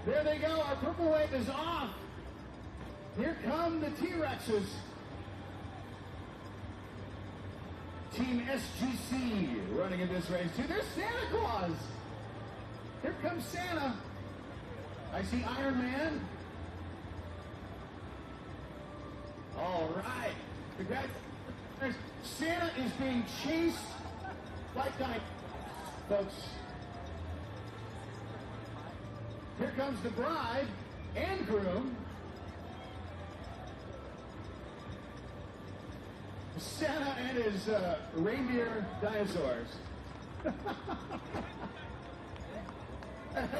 There they go. Our purple wave is off. Here come the T-Rexes. Team SGC running in this race too. There's Santa Claus. Here comes Santa. I see Iron Man. All right. Congratulations. Santa is being chased like that, folks. Here comes the bride and groom. Santa and his reindeer dinosaurs.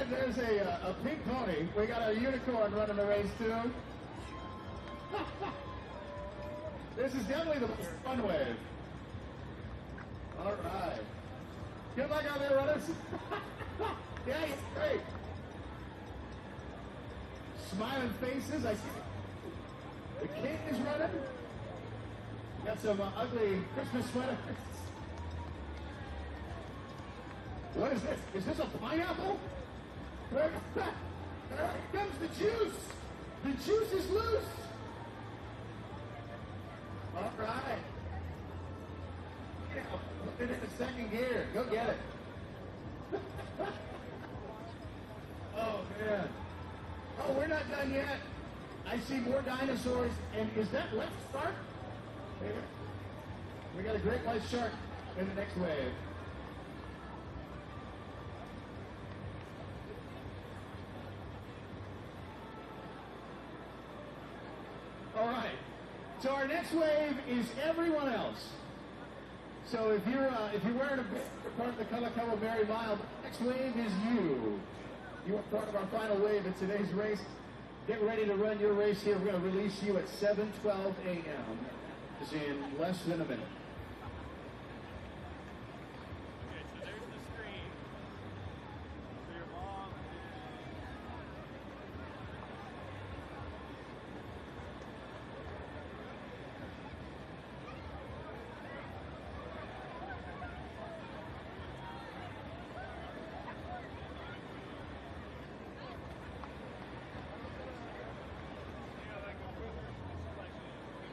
There's a pink pony. We got a unicorn running the race too. This is definitely the fun wave. All right. Good luck out there, runners. Yeah, great. Smiling faces. I see the king is running. Got some ugly Christmas sweaters. What is this? Is this a pineapple? There comes the juice. The juice is loose. All right. Yeah, put it in the second gear. Go get it. Oh, man. Oh, we're not done yet. I see more dinosaurs. And is that Let's Start? We got a great white shark in the next wave. All right. So our next wave is everyone else. So if you're wearing a part of the Kalakaua Merrie Mile, the next wave is you. You are part of our final wave in today's race. Get ready to run your race here. We're going to release you at 7:12 a.m. in less than a minute. Okay, so there's the screen. So your mom.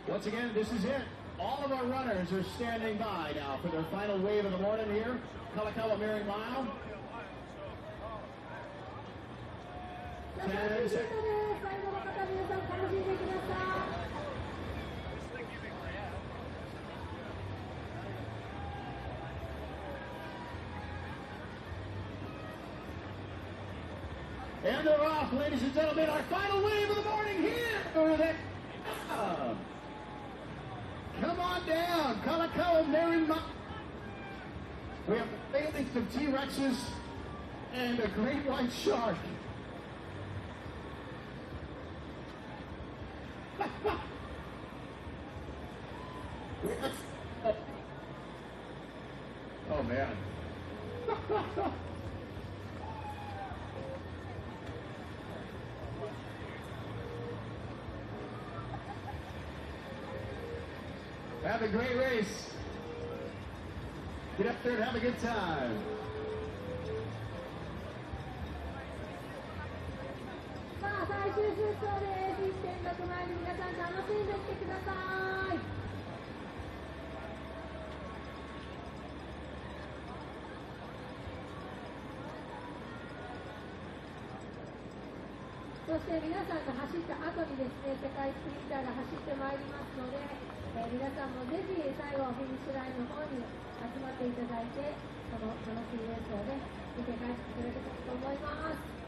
Once again, this is it. All of our runners are standing by now for their final wave of the morning here. Kalakaua Merrie Mile. 10 seconds. And they're off, ladies and gentlemen. Our final wave of the morning here. Over there. Come on down, Kalakaua Merrie Mile. We have the phalanx of T-Rexes and a great white shark. Oh, man. Have a great race. Get up there and have a good time.そして皆さんが走った後にですね、世界スプリンターが走ってまいりますので、皆さんもぜひ最後フィニッシュラインの方に集まっていただいて、この楽しいレースをね、見て帰ってくれると思います。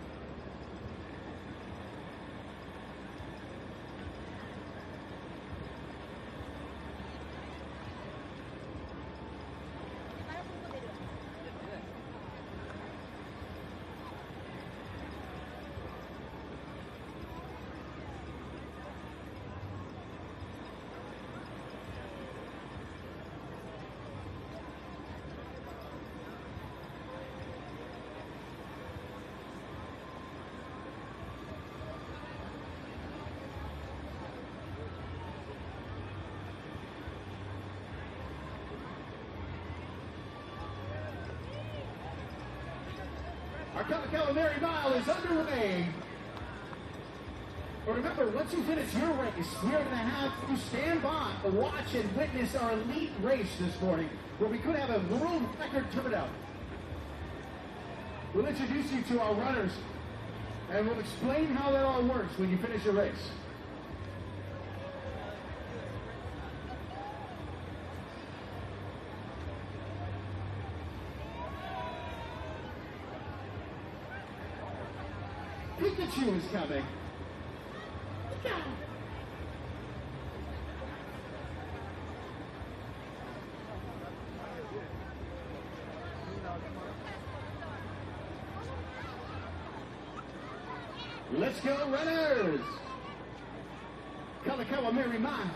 Our Kalakaua Merrie Mile is underway. But remember, once you finish your race, we are going to have you stand by, watch, and witness our elite race this morning, where we could have a world record turnout. We'll introduce you to our runners, and we'll explain how that all works when you finish your race. Pikachu is coming. Let's go, runners! Kalakaua Merrie Mile.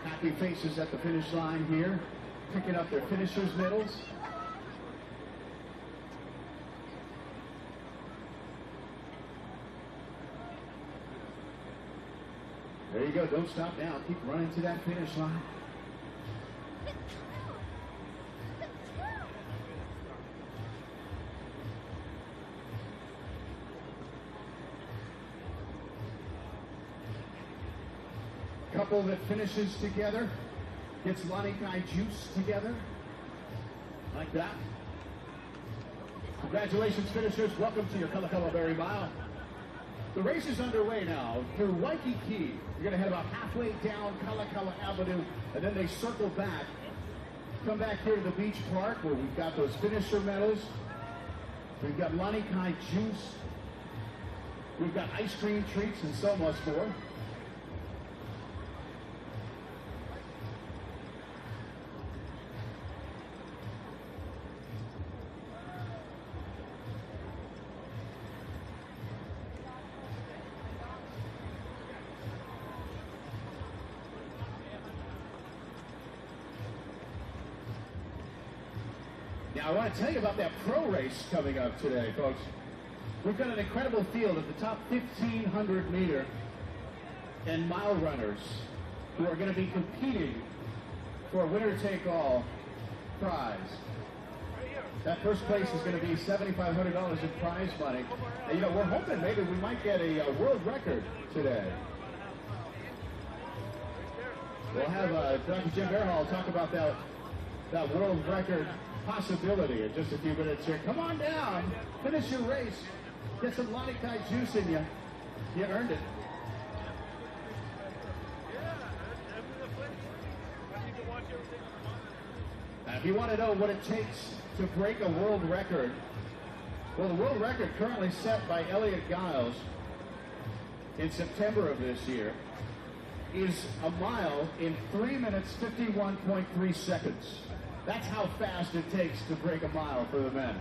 Happy faces at the finish line here, picking up their finishers' medals. There you go, don't stop now, keep running to that finish line. Couple that finishes together gets Lanikai juice together, like that. Congratulations, finishers. Welcome to your Kalakaua Merrie Mile. The race is underway now through Waikiki. You're going to head about halfway down Kalakaua Avenue, and then they circle back. Come back here to the beach park where we've got those finisher medals. We've got Lanikai juice. We've got ice cream treats and so much more. Now, I want to tell you about that pro race coming up today, folks. We've got an incredible field of the top 1,500 meter and mile runners who are going to be competing for a winner-take-all prize. That first place is going to be $7,500 in prize money. And, you know, we're hoping maybe we might get a world record today. We'll have Dr. Jim Bearhall talk about that world record possibility in just a few minutes here. Come on down, finish your race, get some Lanikai juice in you. You earned it. Now, if you want to know what it takes to break a world record, well, the world record currently set by Elliot Giles in September of this year is a mile in 3 minutes 51.3 seconds. That's how fast it takes to break a mile for the men.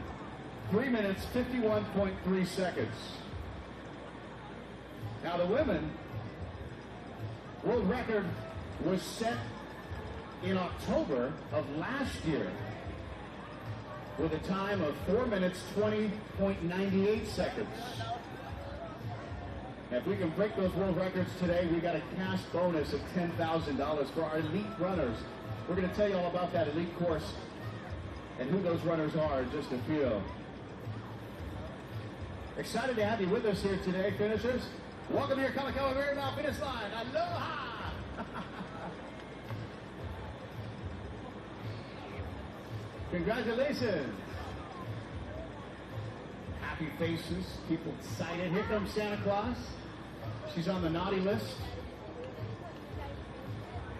3 minutes, 51.3 seconds. Now the women, world record was set in October of last year with a time of 4 minutes, 20.98 seconds. Now, if we can break those world records today, we got a cash bonus of $10,000 for our elite runners. We're going to tell you all about that elite course and who those runners are in just a few. Excited to have you with us here today, finishers. Welcome to your Kalakaua Merrie Mile finish line. Aloha! Congratulations. Happy faces, people excited. Here comes Santa Claus. She's on the naughty list.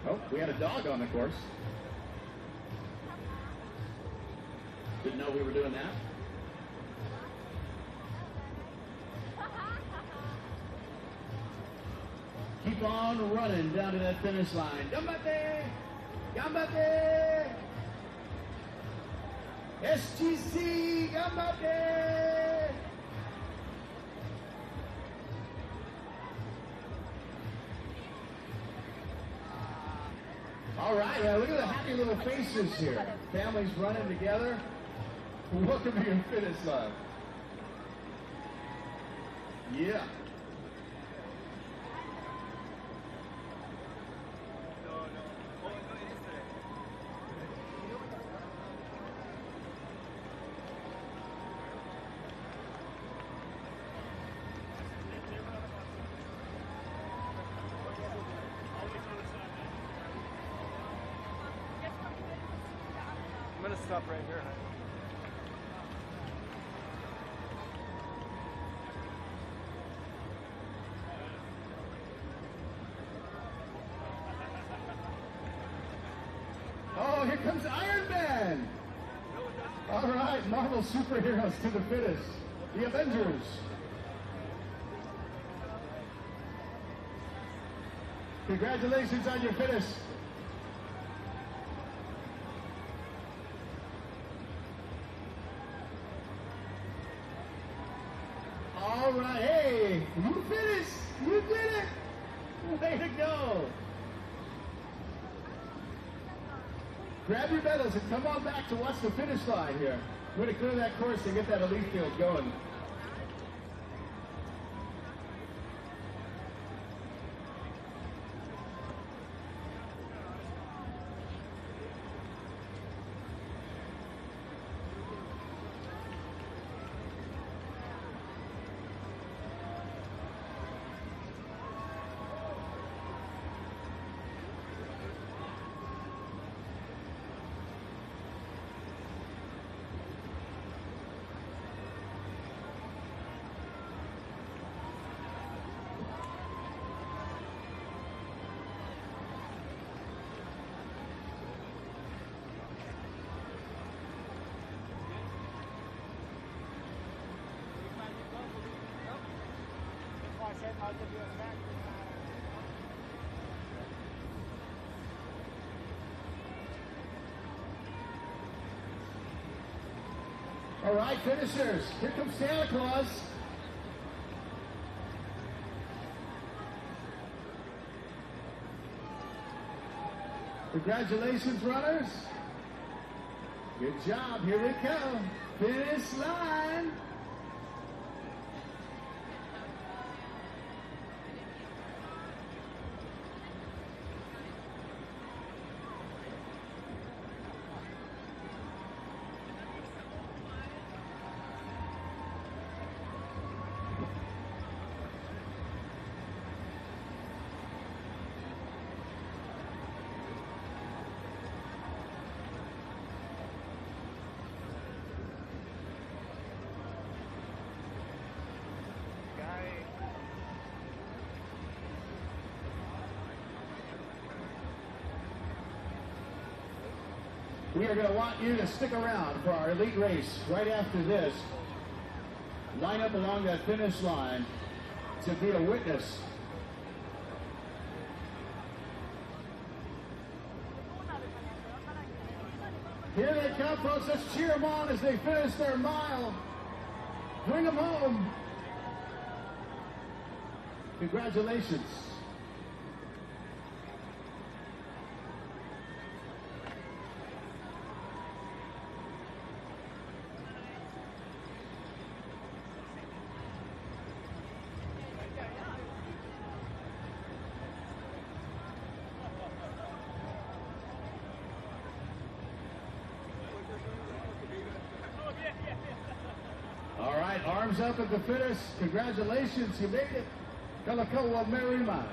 Oh, we had a dog on the course. Didn't know we were doing that. Keep on running down to that finish line. Gambate! Gambate! SGC! Gambate! All right, look at the happy little faces here. Families running together. Welcome to your finish line. Yeah. this stuff right here. Oh, here comes Iron Man! All right, Marvel superheroes to the finish. The Avengers. Congratulations on your finish. All right, hey, you finished. You did it. Way to go. Grab your medals and come on back to watch the finish line here. We're going to clear that course and get that elite field going. All right, finishers, here comes Santa Claus. Congratulations, runners. Good job, here they come. Finish line. We are going to want you to stick around for our elite race right after this. Line up along that finish line to be a witness. Here they come, folks. Let's cheer them on as they finish their mile. Bring them home. Congratulations. All right, arms up at the finish. Congratulations, you made it. Kalakaua Merrie.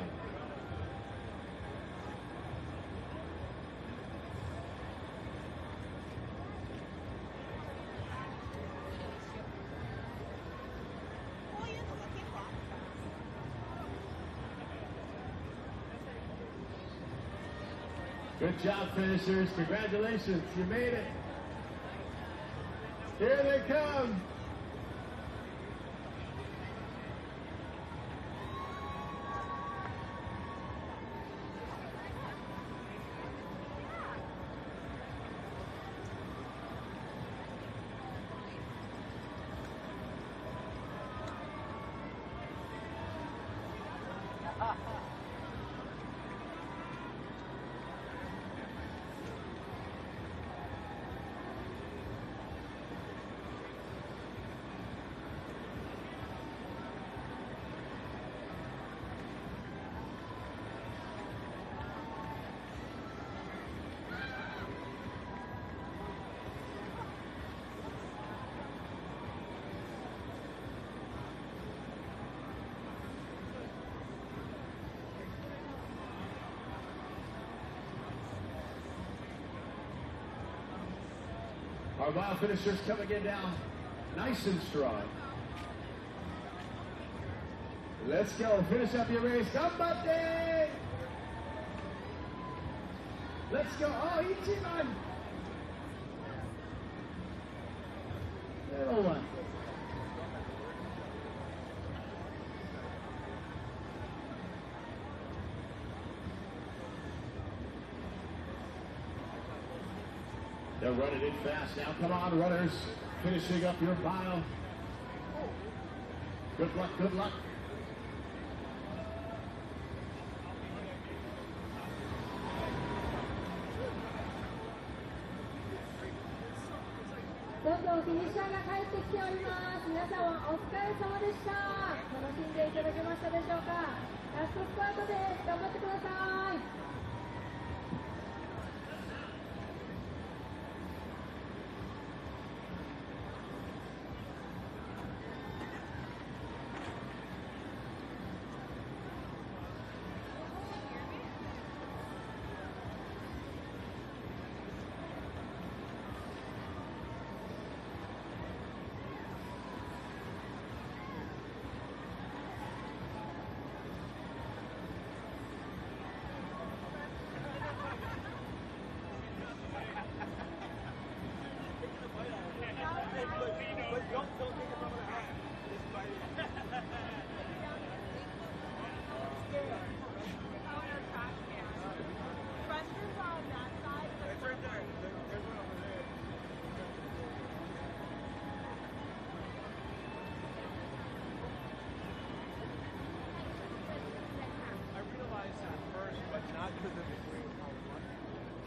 Good job, finishers. Congratulations, you made it. Here they come. Our mile finishers coming in now, nice and strong. Let's go. Finish up your race. Gambate! Let's go. Oh, Ichiban! Little one. They're running in fast now. Come on, runners. Finishing up your mile. Good luck, good luck.どんどんフィニッシャーが帰ってきております。皆さんはお疲れ様でした。楽しんでいただけましたでしょうか。ラストスパートです。頑張ってください。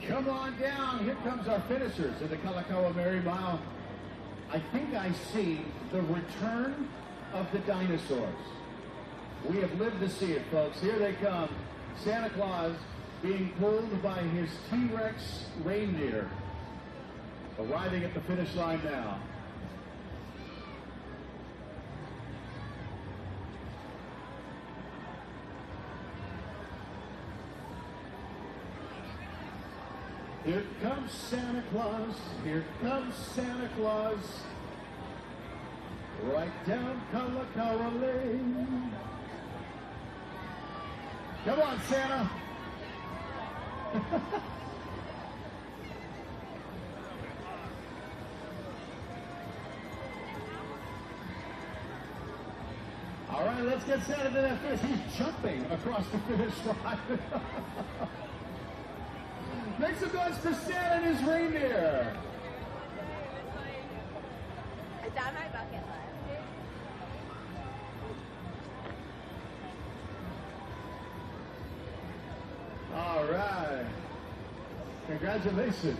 Come on down. Here comes our finishers in the Kalakaua Merrie Mile. I think I see the return of the dinosaurs. We have lived to see it, folks. Here they come. Santa Claus being pulled by his T-Rex reindeer. Arriving at the finish line now. Here comes Santa Claus, here comes Santa Claus, right down Kalakaua Lane. Come on, Santa. All right, let's get Santa to that finish. He's jumping across the finish line. Make some noise for Santa and his reindeer. It's on my bucket list. All right. Congratulations.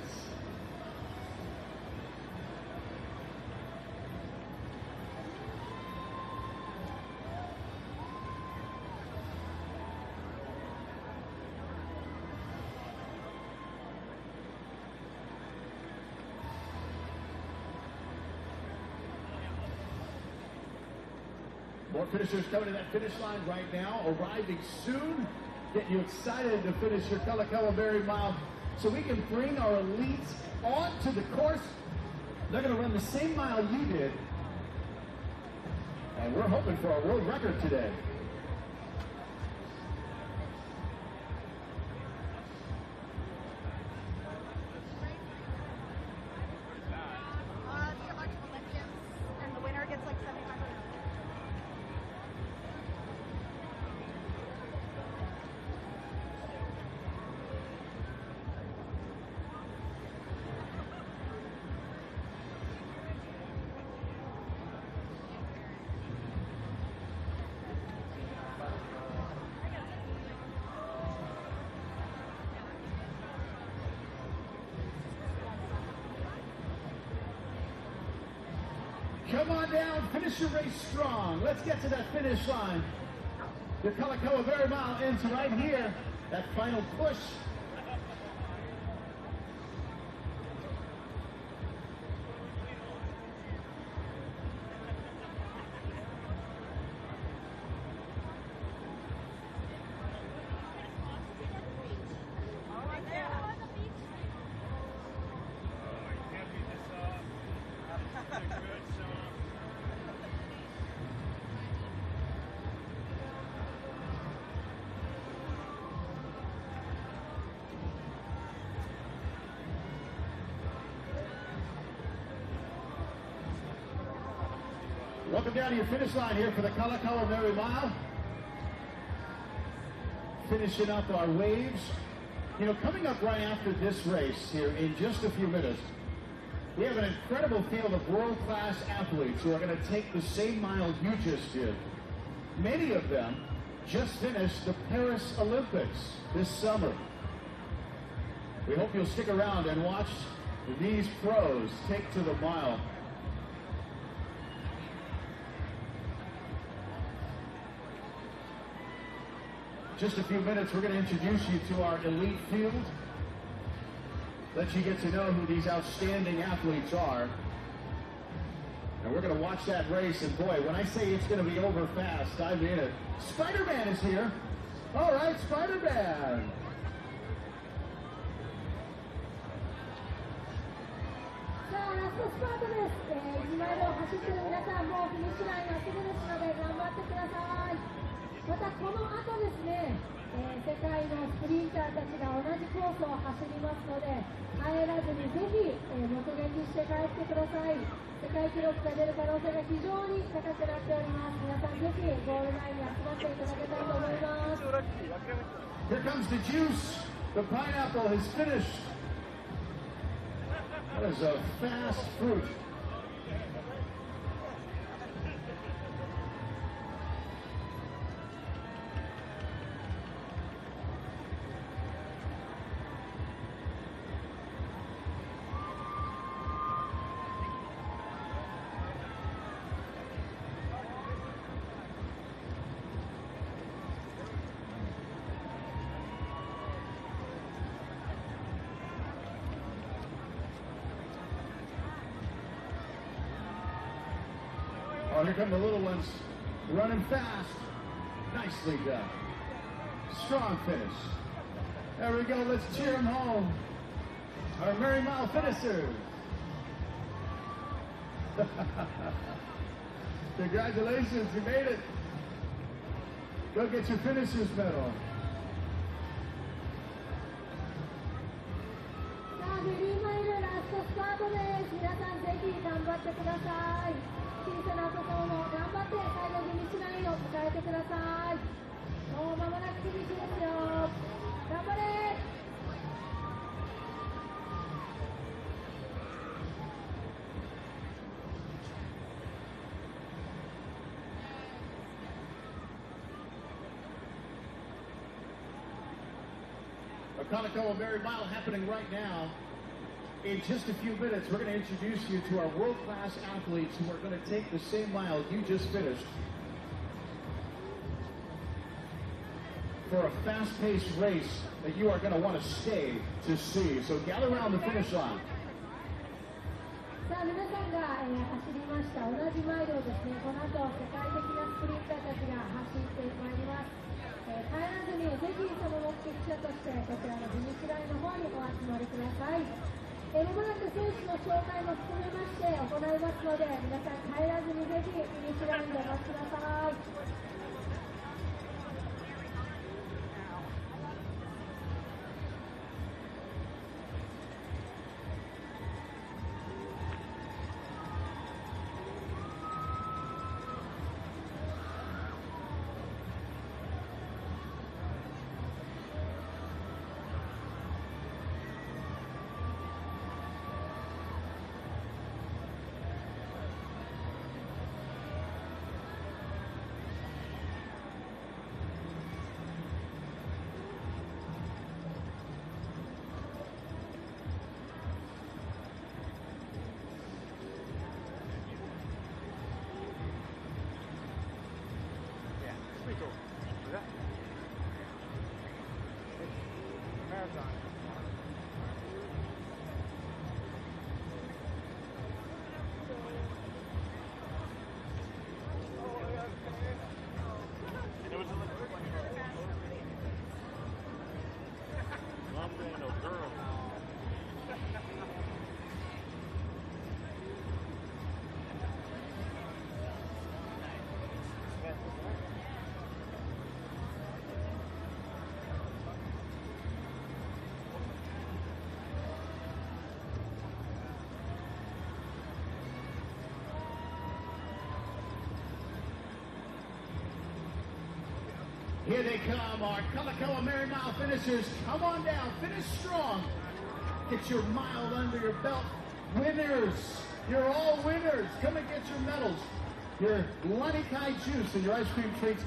More finishers coming to that finish line right now, arriving soon. Get you excited to finish your Kalakaua Merrie Mile so we can bring our elites onto the course. They're going to run the same mile you did. And we're hoping for a world record today. And the winner gets like 7,500. Come on down, finish your race strong. Let's get to that finish line. The Kalakaua Merrie Mile ends right here. That final push. Welcome down to your finish line here for the Kalakaua Merrie Mile. Finishing up our waves. You know, coming up right after this race here in just a few minutes, we have an incredible field of world-class athletes who are going to take the same mile you just did. Many of them just finished the Paris Olympics this summer. We hope you'll stick around and watch these pros take to the mile. Just a few minutes, we're going to introduce you to our elite field. Let you get to know who these outstanding athletes are. And we're going to watch that race, and boy, when I say it's going to be over fast, I mean it. Spider-Man is here. All right, Spider-Man. Here comes the juice. The pineapple has finished. That is a fast fruit. Oh, here come the little ones running fast. Nicely done. Strong finish. There we go. Let's cheer them home. Our Merrie Mile finishers. Congratulations, you made it. Go get your finishers medal. A Kalakaua Merrie Mile happening right now. In just a few minutes, we're going to introduce you to our world-class athletes who are going to take the same mile you just finished for a fast-paced race that you are going to want to stay to see. So gather around the finish line. さあ皆さんが、走りました同じマイルをですね、この後世界的なスプリンターたちが走ってまいります。帰らずにぜひその目的地としてこちらのフィニッシュラインの方にお集まりください。まもなく選手の紹介も含めまして行いますので、皆さん帰らずにぜひフィニッシュラインでお待ちください。Here they come, our Kalakaua Merrie Mile finishers. Come on down, finish strong. Get your mile under your belt. Winners, you're all winners. Come and get your medals, your Lanikai juice and your ice cream treats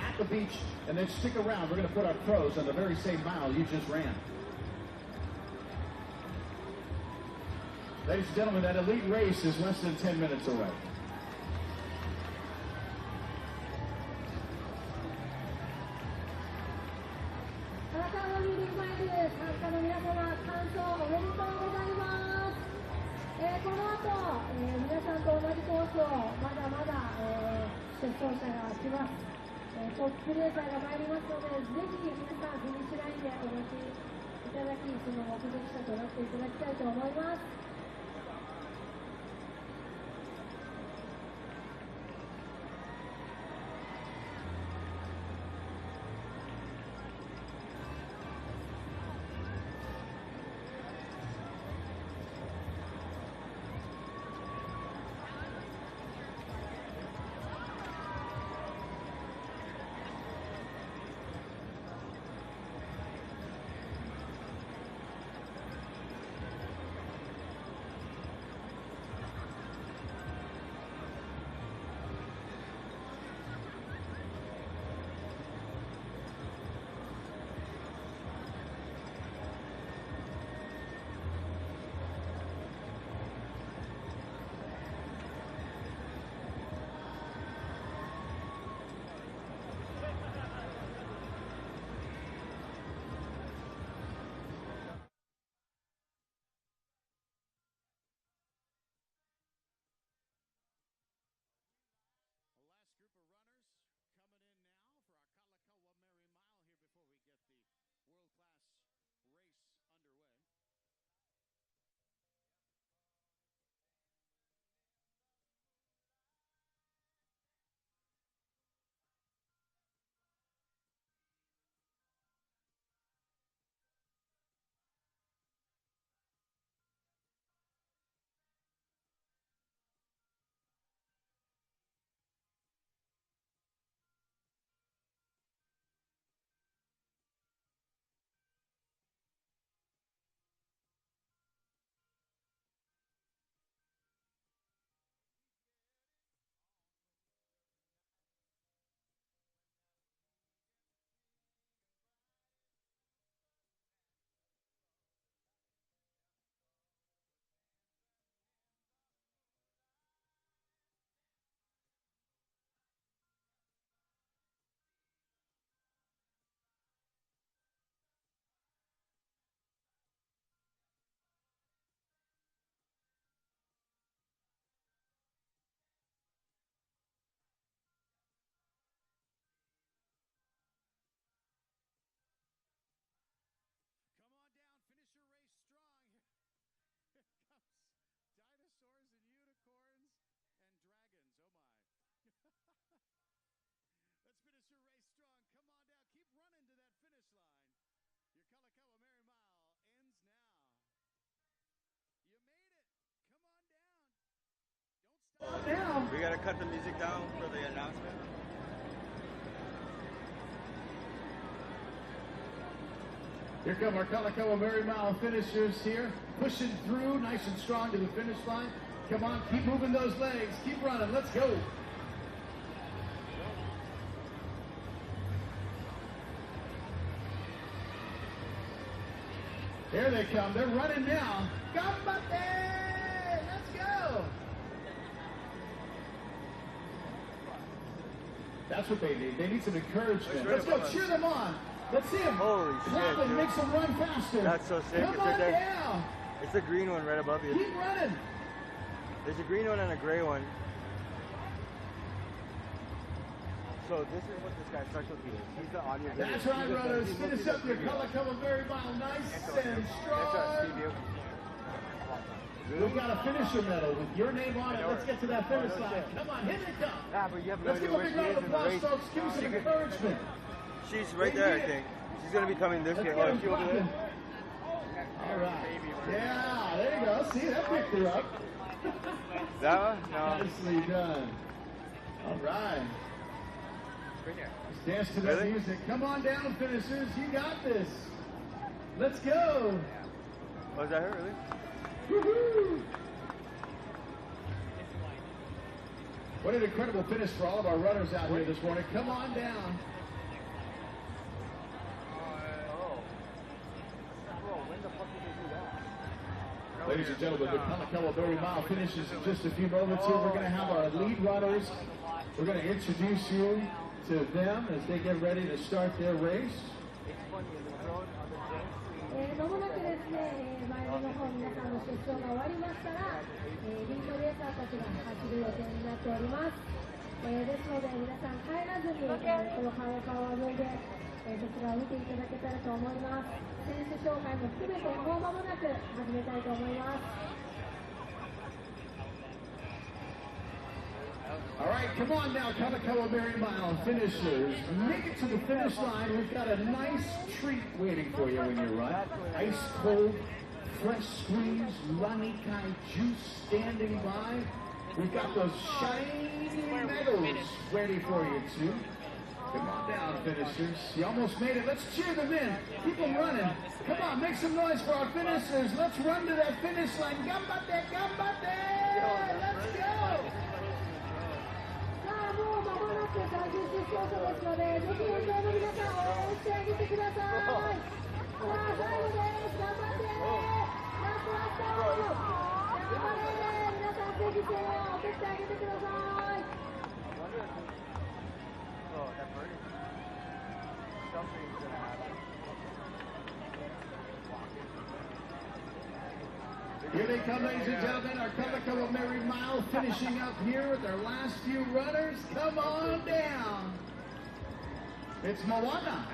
at the beach, and then stick around. We're going to put our pros on the very same mile you just ran. Ladies and gentlemen, that elite race is less than 10 minutes away. We gotta cut the music down for the announcement. Here come our Kalakaua Merrie Mile finishers here, pushing through nice and strong to the finish line. Come on, keep moving those legs, keep running, let's go. Here they come, they're running now. Gambate! Let's go! That's what they need. They need some encouragement. Let's go cheer them on. Let's see them. Holy clap shit, and make them run faster. That's so sick. Come It's on right there. down. It's the green one right above you. Keep running. There's a green one and a gray one. So this is what this guy's specialty is. He's the audience. That's right, runners. Finish up your Kalakaua Merrie Mile nice and strong. We've got a finisher medal with your name on it. Let's get to that finish line. Come on, here they come. Yeah, but you have no Let's idea give a where big she round is of in the applause, race. folks. Give me some encouragement. She's right there, I think. She's gonna be coming this way. Oh, she over there. All right. Yeah, there you go. See, that picked her up. That one? No. Nicely done. All right. Right there. Just dance to that Really? music. Come on down, finishers. You got this. Let's go. Oh, is that her, really? Woohoo! What an incredible finish for all of our runners out here this morning. Come on down. When the fuck did they do that? Ladies and gentlemen, the Kalakaua Merrie Mile finishes in just a few moments here. We're going to have our lead runners. We're going to introduce you to them as they get ready to start their race. まもなくですね、前の方皆さんの出走が終わりましたら、リードレーサーたちが走る予定になっております。ですので皆さん帰らずに、この川沿いで、そちらを見ていただけたらと思います。選手紹介も含めてもう間もなく始めたいと思います。All right, come on now, Kalakaua Merrie Mile finishers. Make it to the finish line. We've got a nice treat waiting for you when you run. Ice cold, fresh squeezed Lanikai juice standing by. We've got those shiny medals ready for you too. Come on down, finishers. You almost made it. Let's cheer them in. Keep them running. Come on, make some noise for our finishers. Let's run to that finish line. Gambate, gambate! Let's go! もう間もなく最終出走者ですので、ぜひ沿道の皆さん応援してあげてください。さあ、最後です。頑張って。ラストラスト。頑張れ。皆さんぜひ声援を送ってあげてください。Oh, that bird. Something's gonna happen. Here they come, ladies and gentlemen, our Kalakaua Merrie Mile finishing up here with our last few runners. Come on down. It's Moana.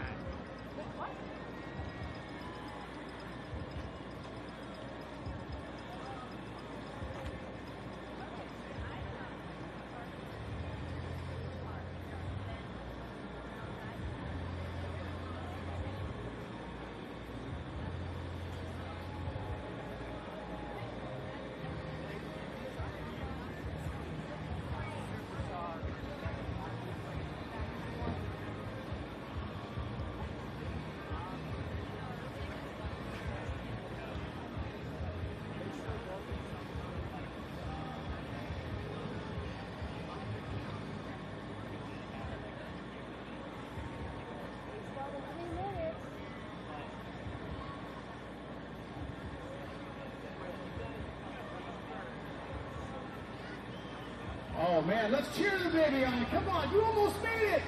Oh man, let's cheer the baby on. Come on, you almost made it.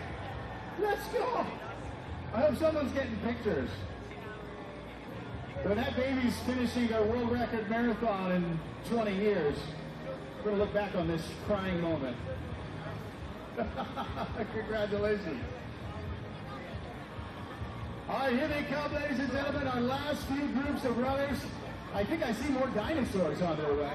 Let's go. I hope someone's getting pictures. When that baby's finishing a world record marathon in 20 years, we're going to look back on this crying moment. Congratulations. All right, here they come, ladies and gentlemen, our last few groups of runners. I think I see more dinosaurs on their way.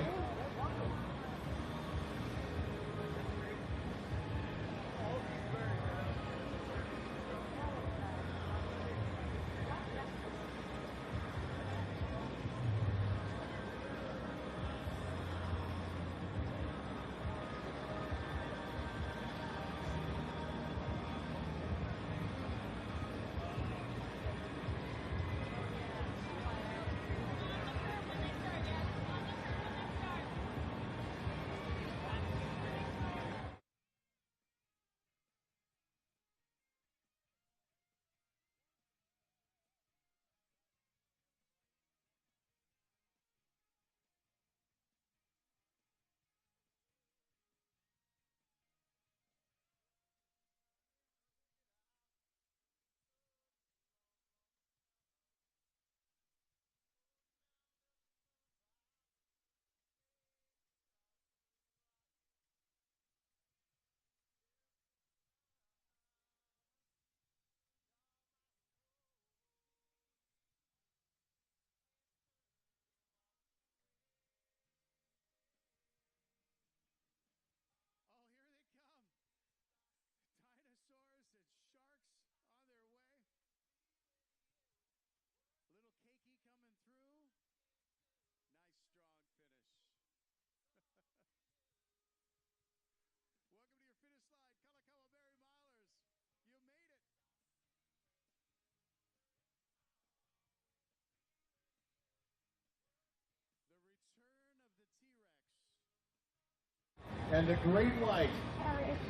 and the Great White. All right, let's cheer them on. Let's give these mammals some noise. All right. Dancing to the finish. There they go. Congratulations, they finished their pile. All right. Kalakaua Merrie Mile. We're excited that you participated in the race with us this morning. We've had an incredible, fun morning. And now we are about to introduce you to some world-class athletes. And I think the course is pretty much clear, but I want to take a moment here to introduce you, ladies and gentlemen, to the president of the Honolulu Marathon here, Dr. Jim Verhal, who's going to help us meet who these incredible professionals are. Now, once again, Jim, another world-class field of athletes today. Yeah, it's going to be incredible. Congratulations to everybody who's finished the mile. Thank you for coming out. Hope you had a great time. We're about to have one of the greatest mile runs ever in the United States of America. This is the greatest field ever assembled for a road mile. We're going after world records today, American records, and national records. 11 of the 16 runners in this race ran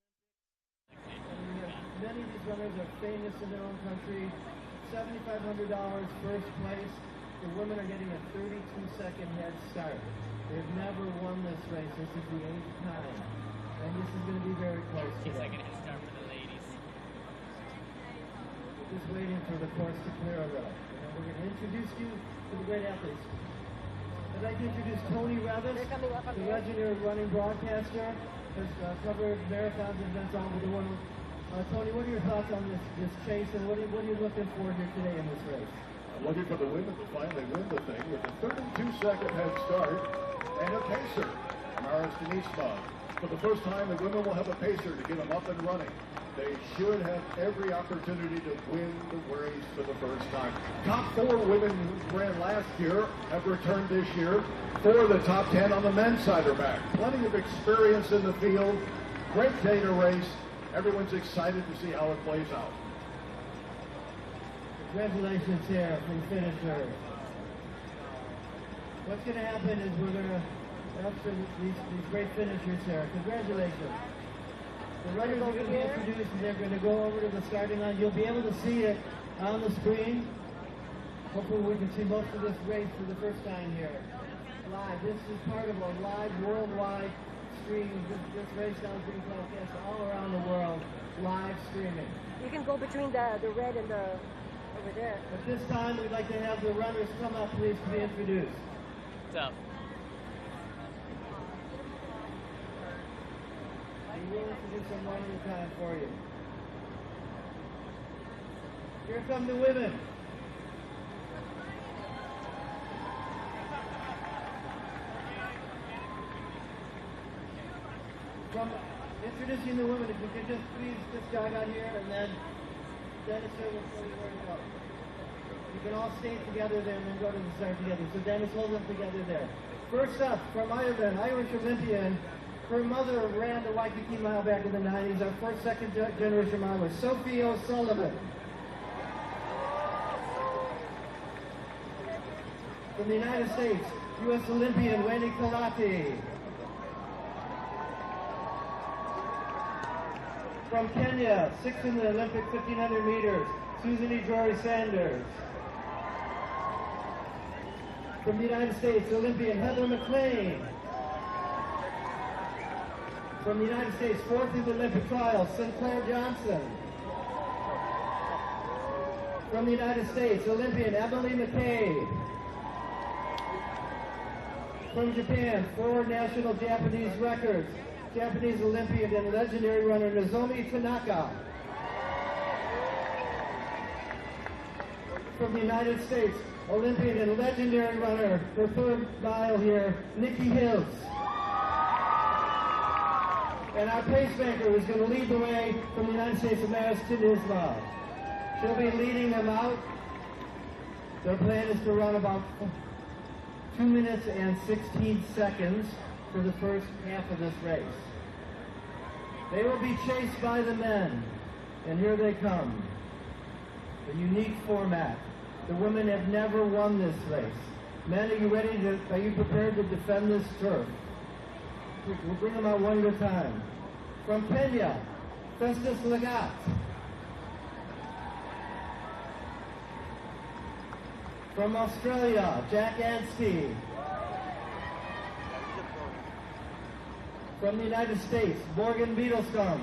in the Paris Olympics. Many of these runners are famous in their own country. $7,500 first place. The women are getting a 32-second head start. They've never won this race. This is the 8th time. And this is going to be very close today. 2-second head start for the ladies. Just waiting for the course to clear a little. And we're going to introduce you to the great athletes. I'd like to introduce Tony Revis, the legendary running broadcaster, has covered marathons and events all over the world. Tony, what are your thoughts on this chase, and what are you looking for here today in this race? I'm looking for the women to finally win the thing with a 32-second head start and a pacer. Maris Denisma. For the first time, the women will have a pacer to get them up and running. They should have every opportunity to win the race for the first time. Top 4 women who ran last year have returned this year. 4 of the top 10 on the men's side are back. Plenty of experience in the field. Great day to race. Everyone's excited to see how it plays out. Congratulations here from the finishers. What's going to happen is we're going to, after these great finishers here, congratulations. The runners are going to be introduced and they're going to go over to the starting line. You'll be able to see it on the screen. Hopefully we can see most of this race for the first time here. Live. This is part of a live worldwide streaming. This race now is being broadcast all around the world, live streaming. You can go between the red and the over there. At this time, we'd like to have the runners come up, please, to be introduced. Tough. We will introduce them one at a time for you. Here come the women. From introducing the women, if you could just please just jog out here, and then Dennis will show you where to go. You can all stay together there and then go to the start together. So Dennis, hold them together there. First up, from Ireland, Irish Olympian. Her mother ran the Waikiki Mile back in the 90s. Our first second-generation mile was Sophie O'Sullivan. From the United States, U.S. Olympian Wendy Kalati. From Kenya, sixth in the Olympic 1,500 meters, Susan Jory Sanders. From the United States, Olympian Heather McLean. From the United States, fourth in the Olympic trials, Sinclair Johnson. From the United States, Olympian Emily McCabe. From Japan, 4 national Japanese records, Japanese Olympian and legendary runner Nozomi Tanaka. From the United States, Olympian and legendary runner, her third mile here, Nikki Hills. And our pacemaker is going to lead the way from the United States of Madison Islam. She'll be leading them out. Their plan is to run about 2 minutes and 16 seconds for the first half of this race. They will be chased by the men, and here they come. A unique format. The women have never won this race. Men, are you prepared to defend this turf? We'll bring them out one at a time. From Kenya, Festus Lagat. From Australia, Jack Anstey. From the United States, Morgan Beadlescomb.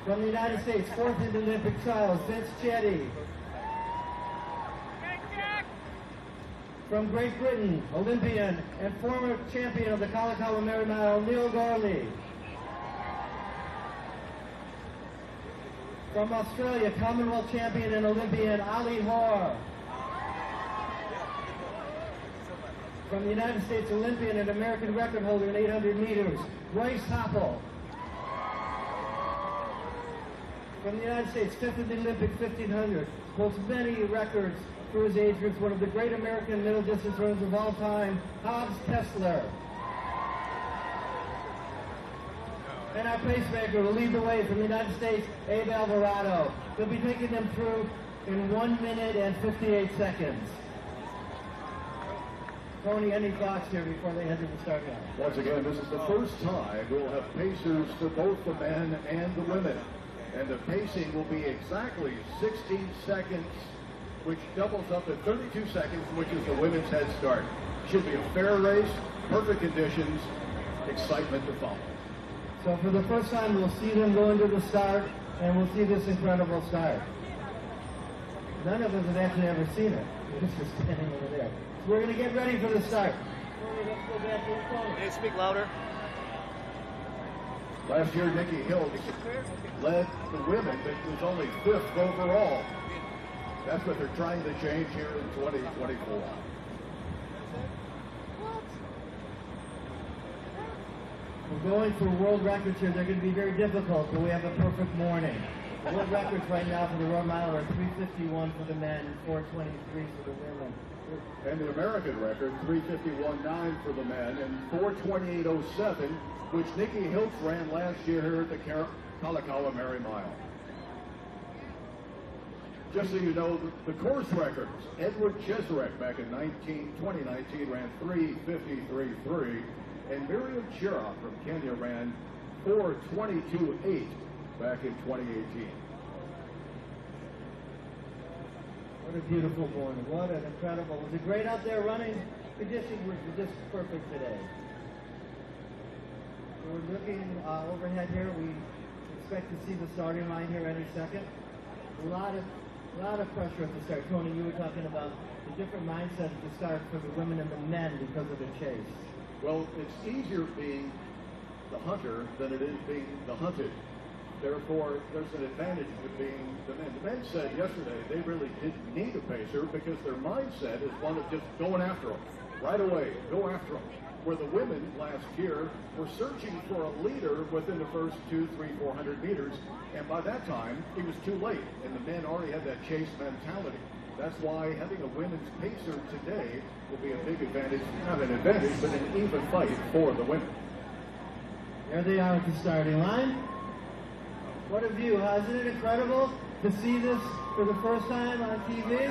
From the United States, fourth in the Olympic trials, Vince Chetty. From Great Britain, Olympian and former champion of the Kalakaua Merrie Mile, Neil Gorley. From Australia, Commonwealth champion and Olympian, Ali Hoare. From the United States, Olympian and American record holder in 800 meters, Royce Hoppel. From the United States, fifth in the Olympic 1,500, holds many records for his age group, one of the great American middle distance runners of all time, Hobbs Kessler. And our pacemaker will lead the way from the United States, Abe Alvarado. They'll be taking them through in 1 minute and 58 seconds. Tony, any thoughts here before they head to the start line? Once again, this is the first time we'll have pacers for both the men and the women. And the pacing will be exactly 16 seconds, which doubles up to 32 seconds, which is the women's head start. Should be a fair race, perfect conditions, excitement to follow. So for the first time, we'll see them go into the start, and we'll see this incredible start. None of us have actually ever seen it. We're just standing over there. So we're going to get ready for the start. Let's go back to the phone. Can you speak louder? Last year, Nikki Hills led the women, but was only 5th overall. That's what they're trying to change here in 2024. We're going for world records here. They're going to be very difficult, but we have a perfect morning. The world records right now for the road mile are 3:51 for the men and 4:23 for the women. And the American record, 3:51.9 for the men and 4:28.07, which Nikki Hiltz ran last year here at the Kalakaua Merrie Mile. Just so you know, the course records, Edward Cheserek back in 2019 ran 3:53.3, and Miriam Chira from Kenya ran 4:22.8 back in 2018. What a beautiful morning. What an incredible. Was it great out there running? Conditions were just perfect today. we're looking overhead here. We expect to see the starting line here any second. A lot of pressure at the start. Tony, you were talking about the different mindset at the start for the women and the men because of the chase. Well, it's easier being the hunter than it is being the hunted. Therefore, there's an advantage with being the men. The men said yesterday they really didn't need a pacer because their mindset is one of just going after them. Right away, go after them. Where the women last year were searching for a leader within the first 200, 300, 400 meters, and by that time, it was too late, and the men already had that chase mentality. That's why having a women's pacer today will be a big advantage, not an advantage, but an even fight for the women. There they are at the starting line. What a view, huh? Isn't it incredible to see this for the first time on TV?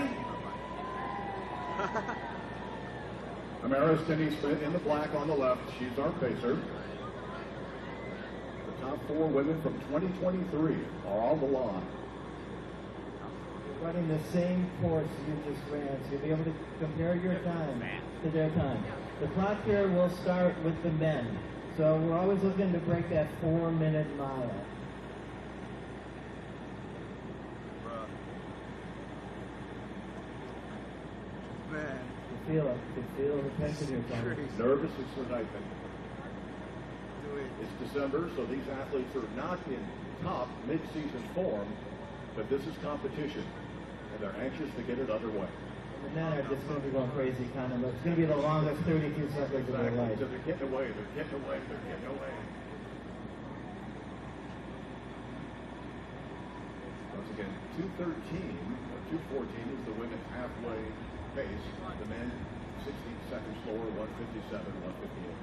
Amaris Denny-Smith in the black on the left. She's our pacer. The top 4 women from 2023 are on the line. You're running the same course you just ran, so you'll be able to compare your time to their time. The clock here will start with the men. So we're always looking to break that 4-minute mile. Man. You feel the tension here, Tony. Nervous as the night. It's December, so these athletes are not in top mid-season form, but this is competition, and they're anxious to get it underway. The men are just going to be going crazy, kind of. It's going to be the longest 32 seconds of their life. So they're getting away, they're getting away, they're getting away. Once again, 2:13 or 2:14 is the women's halfway pace. The men 60 seconds slower, 1:57, 1:58.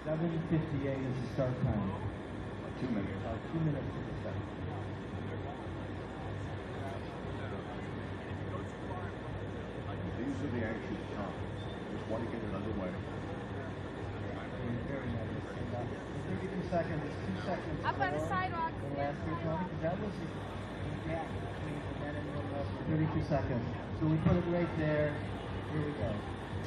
$7:58 is the start time. 2 minutes. 2 minutes to the start. These are the anxious times. Just want to get it underway. Very nervous. 32 seconds is 2 seconds. Up on the more sidewalk. than last year, Tony, because that was the gap between the men and the women. 32 seconds. So we put it right there. Here we go.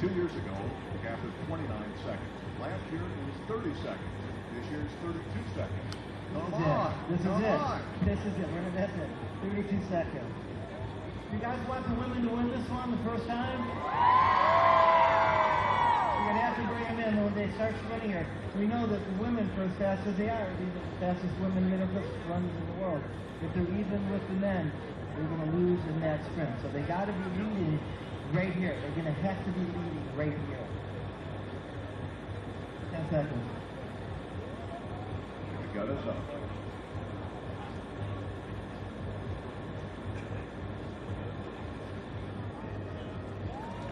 2 years ago, the gap was 29 seconds. Last year, it was 30 seconds. This year is 32 seconds. Come on. This is Come it. on. This is it. We're going to miss it. 32 seconds. You guys want the women to win this one the first time? You're going to have to bring them in when they start sprinting here. We know that the women, for as fast as they are the fastest women universe runners in the world. If they're even with the men, they're going to lose in that sprint. So they got to be leading right here. They're going to have to be leading right here. 10 seconds. We got us up.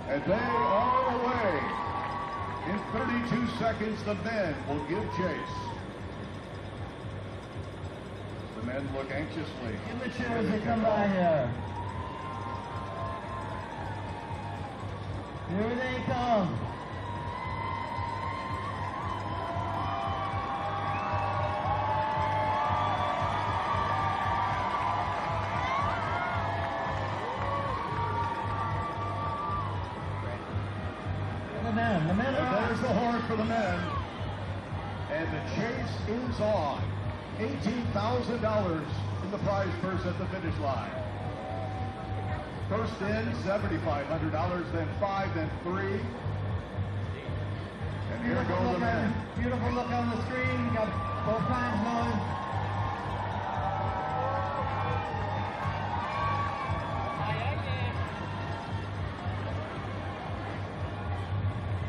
And they are away. In 32 seconds, the men will give chase. The men look anxiously. Immature as they come by here. Here they come. The men are There's the horn for the men. And the chase is on. $18,000 in the prize purse at the finish line. First in, $7,500, then 5, then 3. And here go the men. Beautiful look on the screen. You got both times going.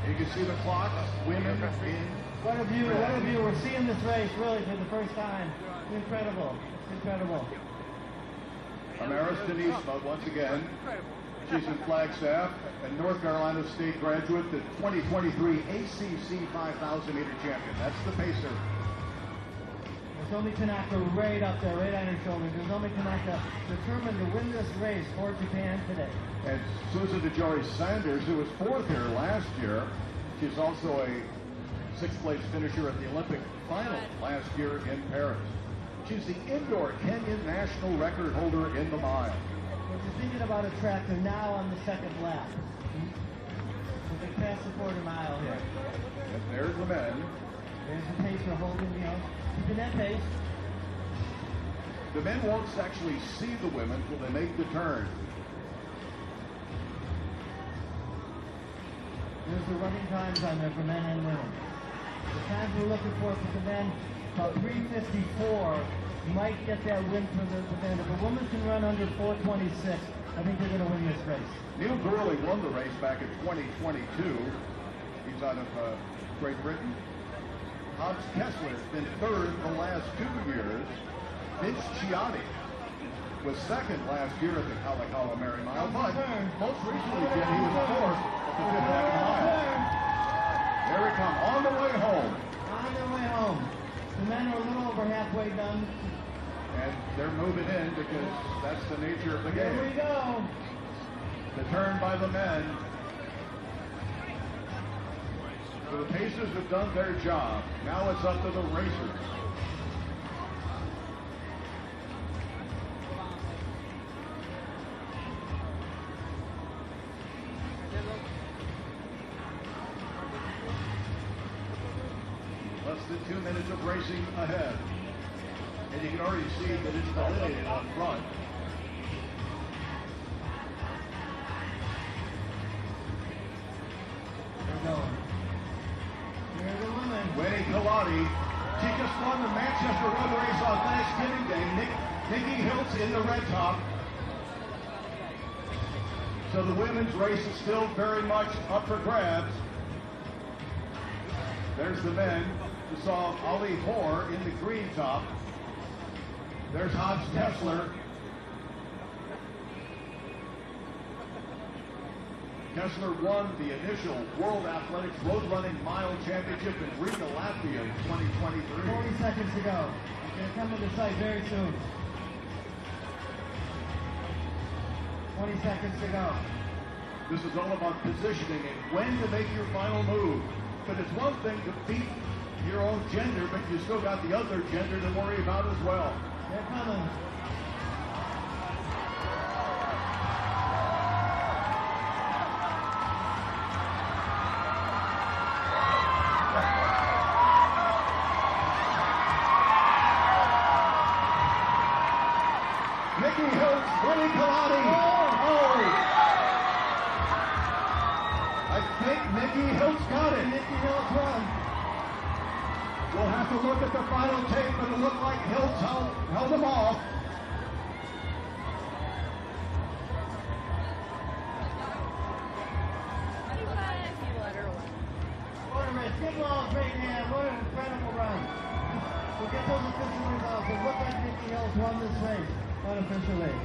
You can see the clock. Women in. What a view, what a view. We're seeing this race really for the first time. It's incredible. It's incredible. Amaris Denny-Smith once again. She's in Flagstaff, and North Carolina State graduate, the 2023 ACC 5,000 meter champion. That's the pacer. Nozomi Tanaka right up there, right on her shoulders. Nozomi Tanaka determined to win this race for Japan today. And Susan DeJoy Sanders, who was 4th here last year, she's also a 6th place finisher at the Olympic final last year in Paris. She's the indoor Kenyan national record holder in the mile. If you're thinking about a track, they're now on the second lap. So they passed the quarter mile here. And there's the men. There's the pacer holding, keeping that pace. The men won't actually see the women till they make the turn. There's the running times on there for men and women. The times we're looking for the men, about 3:54, might get that win for the men. If a woman can run under 4:26, I think they're going to win this race. Neil Gourley won the race back in 2022. He's out of Great Britain. Hans Kessler has been third the last 2 years. Vince Ciani was second last year at the Kalakaua Merrie Mile, but most recently he was fourth at the Fifth Avenue Mile. Here we come, on the way home. On their way home. The men are a little over halfway done. And they're moving in because that's the nature of the game. Here we go. The turn by the men. So the Pacers have done their job. Now it's up to the racers. Less than 2 minutes of racing ahead. And you can already see that it's delineated up front. They're going. Here's the woman. Winnie Kalani. She just won the Manchester Road Race on Thanksgiving Day. Nikki Hiltz in the red top. So the women's race is still very much up for grabs. There's the men. We saw Ollie Hoare in the green top. There's Hans Kessler. Kessler won the initial World Athletics Road Running Mile Championship in Riga, Latvia in 2023. 40 seconds to go. It's going to come to the site very soon. 20 seconds to go. This is all about positioning and when to make your final move. But it's one thing to beat your own gender, but you still got the other gender to worry about as well. They're coming. Nikki Hiltz, Winnie Kalani. Oh! I think Nikki Hiltz got it. Nikki Hiltz won. We'll have to look at the final tape, but it looked like Hiltz held them off. What a race. Good balls right now. What an incredible run. We'll get those official results. It looked like Nikki Hiltz won this race unofficially.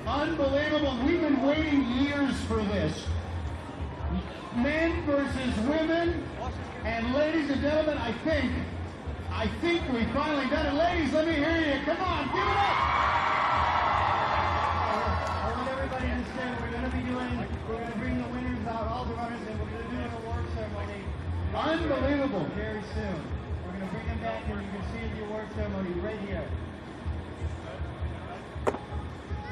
Unbelievable. We've been waiting years for this. Men versus women. And ladies and gentlemen, I think we finally done it. Ladies, let me hear you. Come on, give it up. I want everybody to understand we're going to bring the winners out, all the runners, and we're going to do an award ceremony. Unbelievable. Very soon. We're going to bring them back and you can see the award ceremony right here.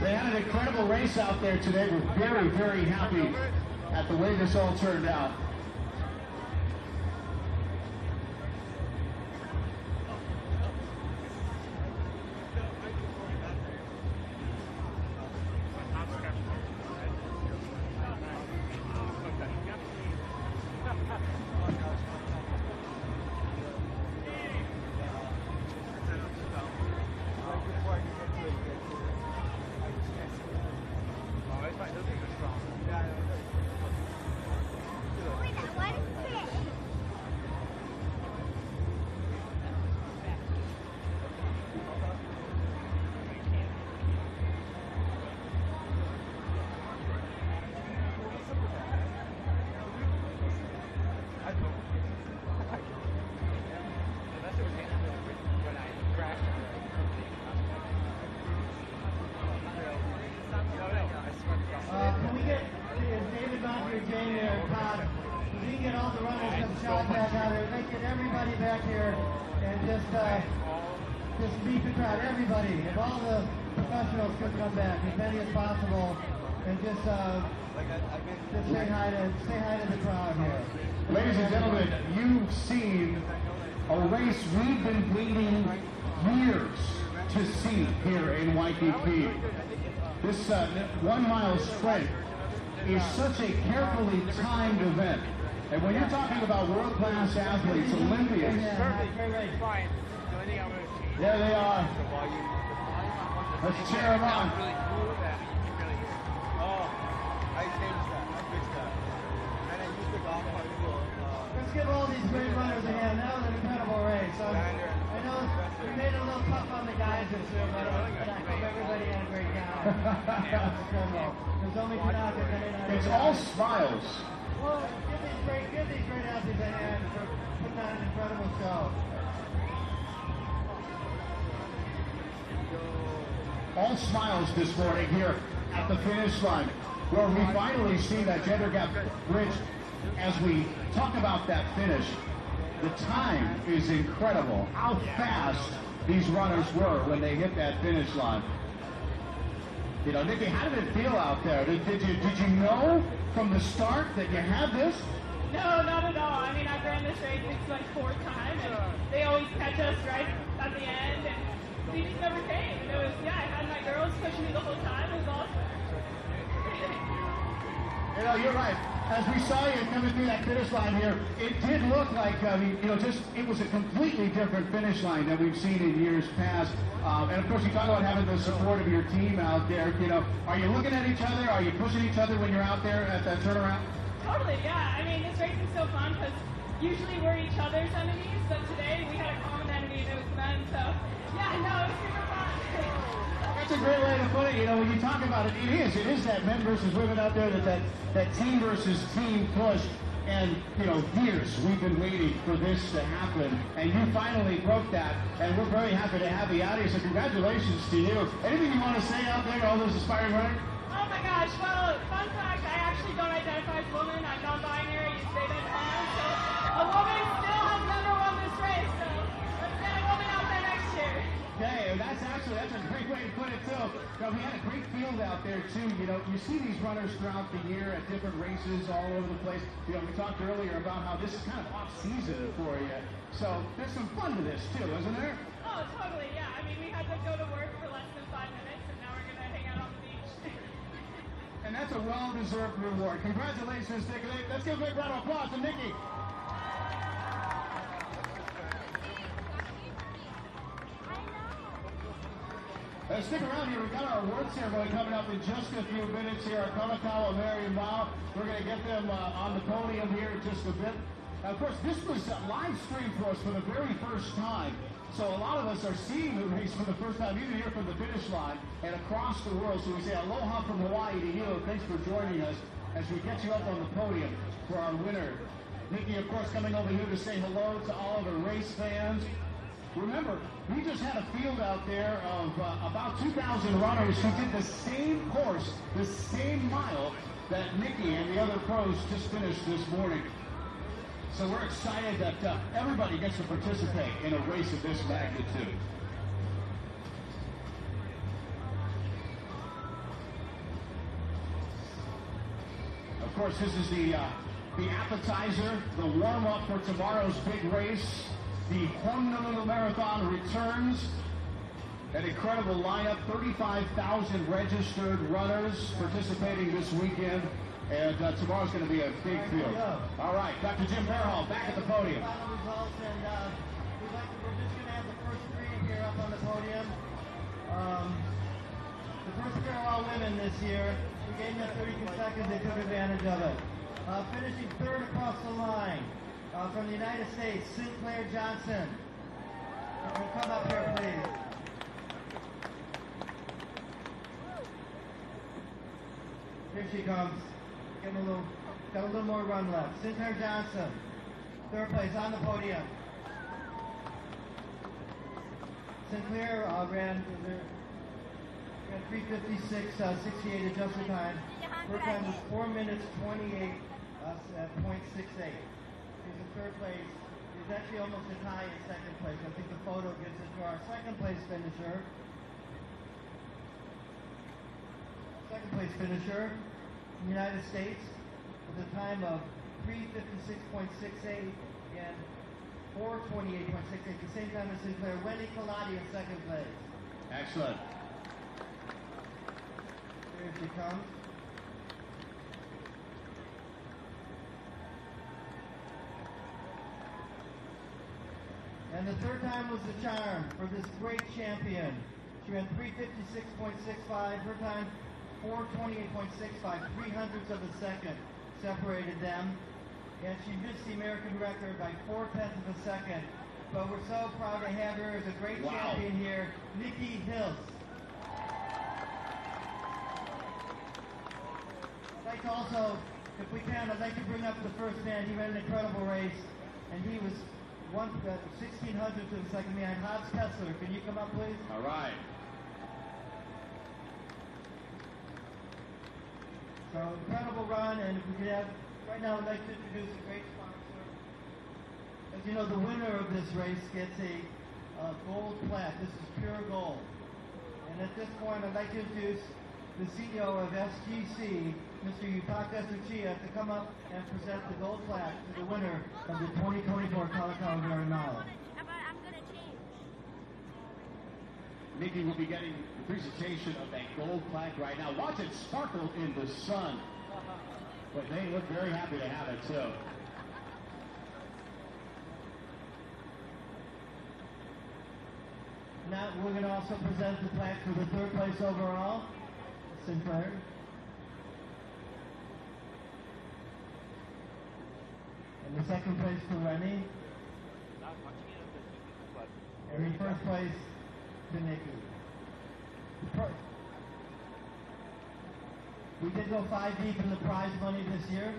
They had an incredible race out there today. We're very, very happy at the way this all turned out. Can we get David Bonner, Jane there, Todd? If we can get all the runners and shot back out there, they get everybody back here and just meet the crowd, everybody. If all the professionals could come back as many as possible and just say hi to the crowd here. Ladies and gentlemen, you've seen a race we've been waiting years to see here in Waikiki. This 1 mile sprint is such a carefully timed event. And when you're talking about world-class athletes, Olympians, there they are. Let's cheer them on. I changed that. I fixed that. And I used the golf cart to Let's give all these great runners a hand. That was an incredible race. I know we made it a little tough on the guys this year, but I hope everybody had a great time. There's only Tanaka and It's all smiles. Well, give these great athletes a hand for putting on an incredible show. All smiles this morning here at the finish line, where we finally see that gender gap bridge. As we talk about that finish, the time is incredible. How fast these runners were when they hit that finish line. You know, Nikki, how did it feel out there? Did you know from the start that you had this? No, not at all. I mean, I've ran this race, it's like 4th time, and they always catch us right at the end, and we just never came. And it was, I had my girls pushing me the whole time. It was awesome. You know, you're right. As we saw you coming through that finish line here, it did look like, it was a completely different finish line than we've seen in years past. And of course, you talk about having the support of your team out there. You know, are you looking at each other? Are you pushing each other when you're out there at that turnaround? Totally, yeah. I mean, this race is so fun because usually we're each other's enemies, but today we had a common enemy and it was men. So, yeah, no, it was super fun. That's a great way to put it. You know, when you talk about it, it is that men versus women out there, that team versus team push. And, you know, years we've been waiting for this to happen, and you finally broke that, and we're very happy to have you out here, so congratulations to you. Anything you want to say out there to all those aspiring runners? Oh my gosh, well, fun fact, I actually don't identify as a woman. I'm non-binary, they don't mind, so a woman still has never won this race, so let's get a woman out there next year. Okay, that's a great way to put it too. Now, we had a great field out there too. You know, you see these runners throughout the year at different races all over the place. You know, we talked earlier about how this is kind of off season for you. So there's some fun to this too, isn't there? Oh, totally, yeah. I mean, we had to go to work for less than 5 minutes, and now we're going to hang out on the beach. And that's a well-deserved reward. Congratulations, Nikki. Let's give a big round of applause to Nikki. Stick around here. We've got our award ceremony coming up in just a few minutes here at Kalakaua Merrie Mile. We're going to get them on the podium here in just a bit. Of course, this was live streamed for us for the very first time. So a lot of us are seeing the race for the first time, even here from the finish line and across the world. So we say aloha from Hawaii to you. Thanks for joining us as we get you up on the podium for our winner. Nikki, of course, coming over here to say hello to all of the race fans. Remember, we just had a field out there of about 2,000 runners who did the same course, the same mile that Nikki and the other pros just finished this morning. So we're excited that everybody gets to participate in a race of this magnitude. Of course, this is the appetizer, the warm-up for tomorrow's big race. The Honolulu Marathon returns. An incredible lineup, 35,000 registered runners participating this weekend. And tomorrow's going to be a big field. All right, Dr. Jim Verhall back at the podium. Final results, and we're just going to have the first three here up on the podium. The first three are all women this year. We gave them 32 seconds, they took advantage of it. Finishing third across the line. From the United States, Sinclair Johnson. Come up here, please. Here she comes. Got a little more run left. Sinclair Johnson, third place on the podium. Sinclair ran 3:56.68 adjusted time. Her time was 4 minutes 28 at .68. She's in third place. She's actually almost a tie in second place. I think the photo gives it to our second place finisher. second place finisher in the United States with a time of 3:56.68 and 4:28.68, the same time as Sinclair. Wendy Kaladi in second place. Excellent. Here she comes. And the third time was the charm for this great champion. She ran 3:56.65. Her time, 4:28.65. 3/100ths of a second separated them. And she missed the American record by 4/10 of a second. But we're so proud to have her as a great champion here, Nikki Hills. I'd like to also, if we can, I'd like to bring up the first man. He ran an incredible race, and he was 1/1600th of a second behind Hobbs Kessler. Can you come up, please? All right. So, incredible run, and if we could have, right now I'd like to introduce a great sponsor. As you know, the winner of this race gets a gold plaque. This is pure gold. And at this point, I'd like to introduce the CEO of SGC, Mr. Yutaka Tsuchiya, to come up and present the gold plaque to the winner of the 2024 Kalakaua Merrie Mile. I'm gonna change. Nikki will be getting the presentation of that gold plaque right now. Watch it sparkle in the sun. But they look very happy to have it, too. Now we're going to also present the plaque for the third place overall, Sinclair. And the second place to Rennie. And in first place to Nikki. We did go 5 deep in the prize money this year.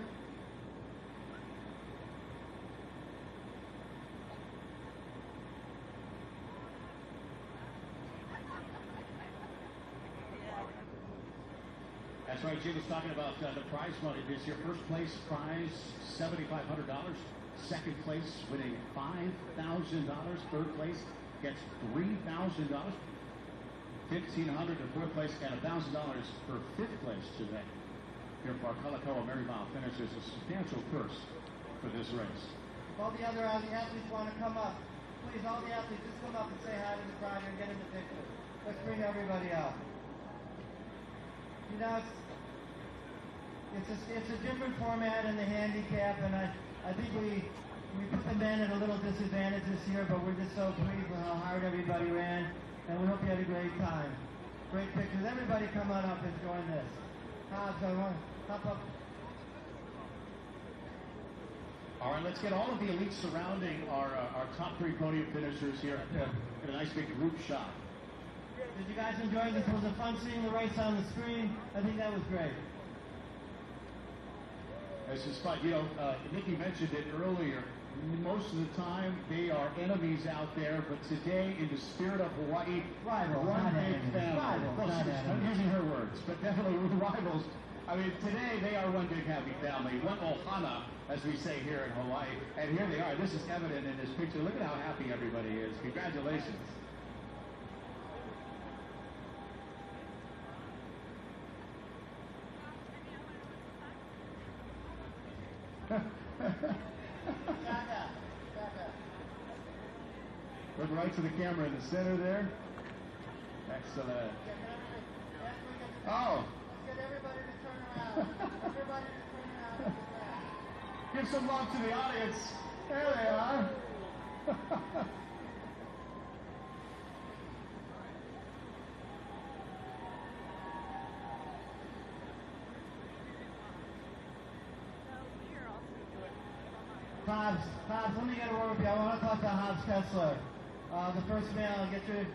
That's right, Jim was talking about the prize money this year. First place prize, $7,500. Second place winning $5,000. Third place gets $3,000. $1,500 to fourth place and $1,000 for fifth place today. Here for our Kalakaua Merrie Mile finishes a substantial purse for this race. If all the other athletes want to come up, please, all the athletes, just come up and say hi to the crowd and get in the picture. Let's bring everybody out. You know, it's a different format in the handicap, and I think we put the men at a little disadvantage this year, but we're just so pleased with how hard everybody ran, and we hope you had a great time. Great pictures. Everybody come on up and join this. Hobbs, I want to hop up. All right, let's get all of the elites surrounding our top three podium finishers here in a nice big group shot. Did you guys enjoy this? Was it fun seeing the race on the screen? I think that was great. This is fun. You know, Nikki mentioned it earlier. Most of the time, they are enemies out there, but today, in the spirit of Hawaii, rivals, one big family. I'm using her words, but definitely rivals. I mean, today they are one big happy family, one ohana, as we say here in Hawaii. And here they are. This is evident in this picture. Look at how happy everybody is. Congratulations. Look right to the camera in the center there. Excellent. Oh. Get everybody to turn around. Everybody to turn around. Give some love to the audience. There they are. Hobbs, let me get a word with you. I want to talk to Hobbs Kessler. The first male, get your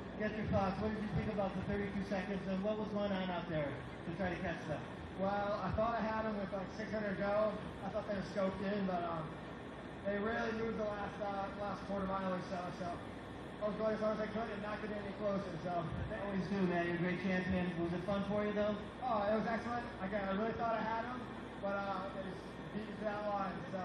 thoughts. What did you think about the 32 seconds, and what was going on out there to try to catch them? Well, I thought I had them with like 600 go. I thought they were scoped in, but they really moved the last quarter mile or so. So I was going as hard as I could and not get any closer. So they always do, man. You're a great champion. Was it fun for you though? Oh, it was excellent. Again, I really thought I had them, but it just beat me to that line. So.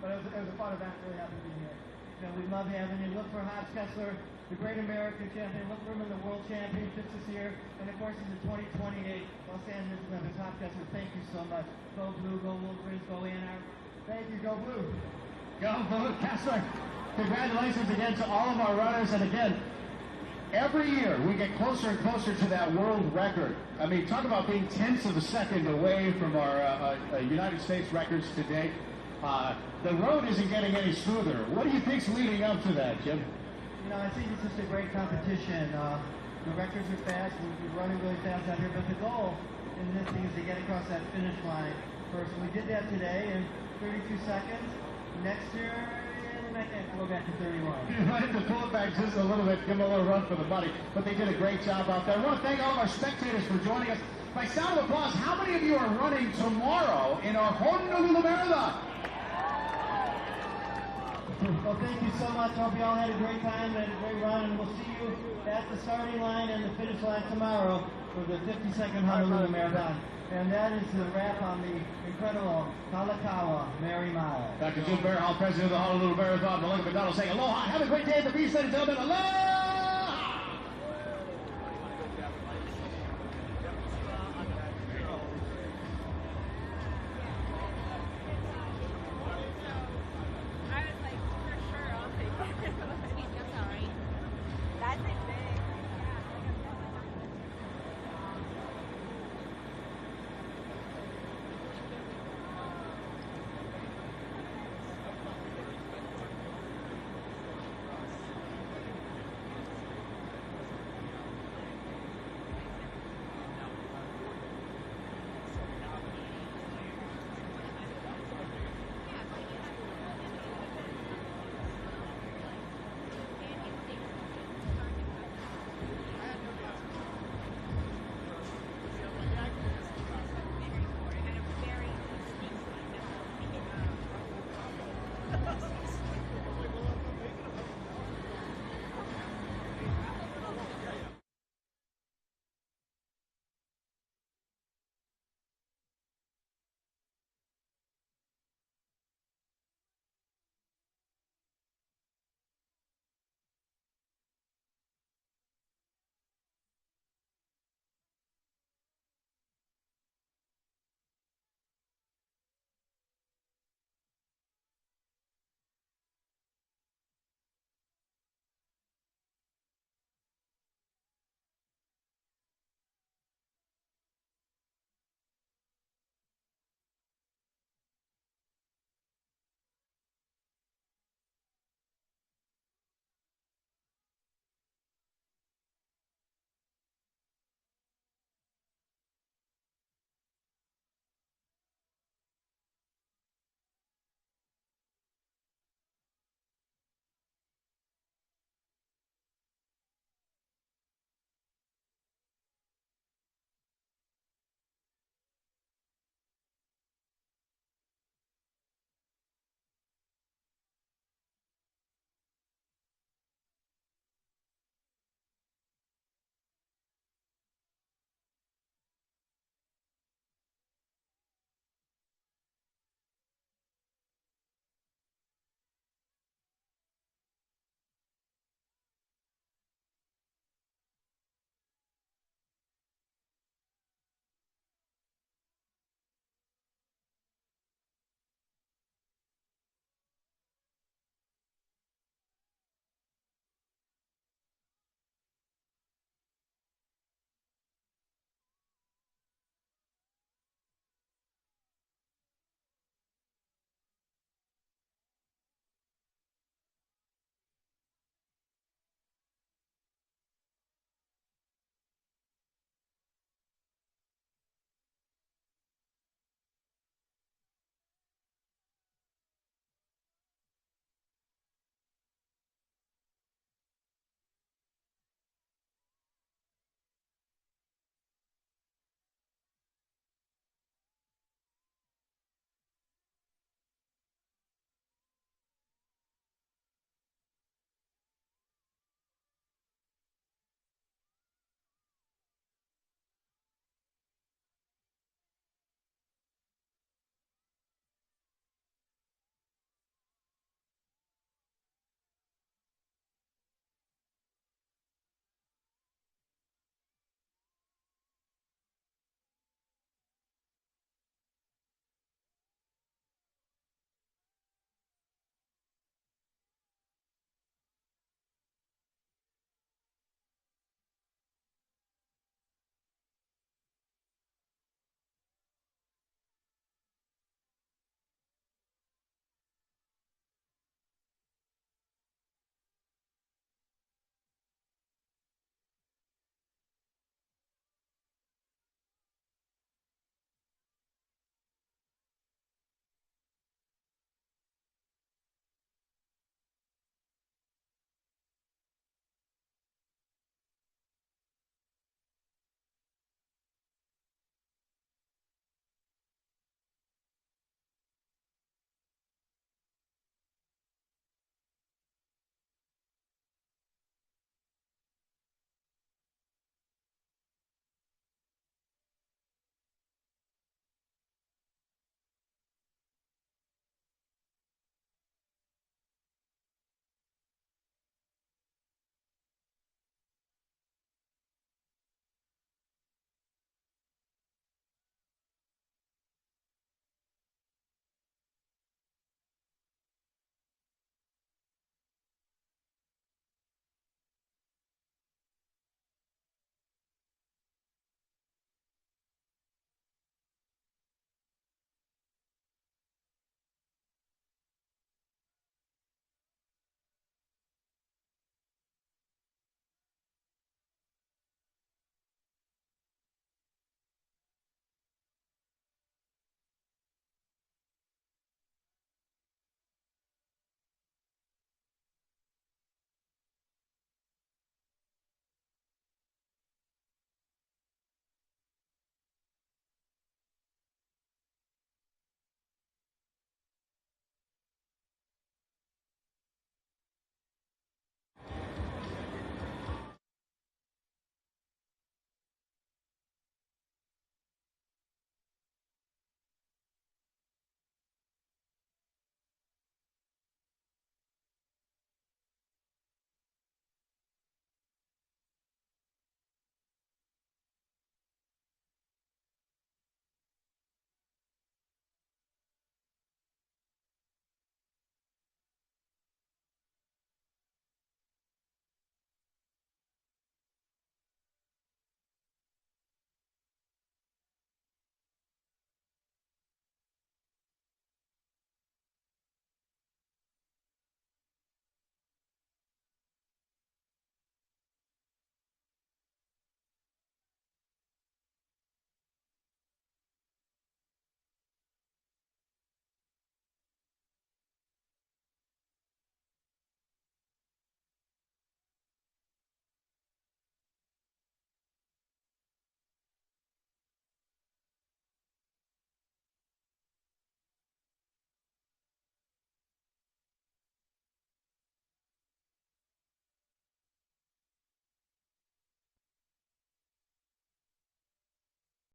But it was a fun event. Really happy to be here. You know, we love having you. Look for Hobbs Kessler the Great American Champion. Look for him in the World Championships this year. And of course, he's the 2028 Los Angeles Olympic Topcaster. Thank you so much. Go Blue, go Wolverines, go Ann Arbor. Thank you. Go Blue. Go Blue, Kessler. Congratulations again to all of our runners. And again, every year we get closer and closer to that world record. I mean, talk about being tenths of a second away from our United States records today. The road isn't getting any smoother. What do you think's leading up to that, Jim? You know, I think it's just a great competition. The records are fast. We're running really fast out here. But the goal in this thing is to get across that finish line first. We did that today in 32 seconds. Next year, we might have to go back to 31. You might have to pull it back just a little bit, give them a little run for the money. But they did a great job out there. I want to thank all of our spectators for joining us. By sound of applause, how many of you are running tomorrow in our Honolulu Marathon? Well, thank you so much. Hope you all had a great time and a great run, and we'll see you at the starting line and the finish line tomorrow for the 52nd Honolulu Marathon. And that is the wrap on the incredible Kalakaua Merrie Mile. Dr. Jim Verhal, president of the Honolulu Marathon, Melinda McDonald saying aloha. Have a great day at the beach, ladies and gentlemen. Aloha!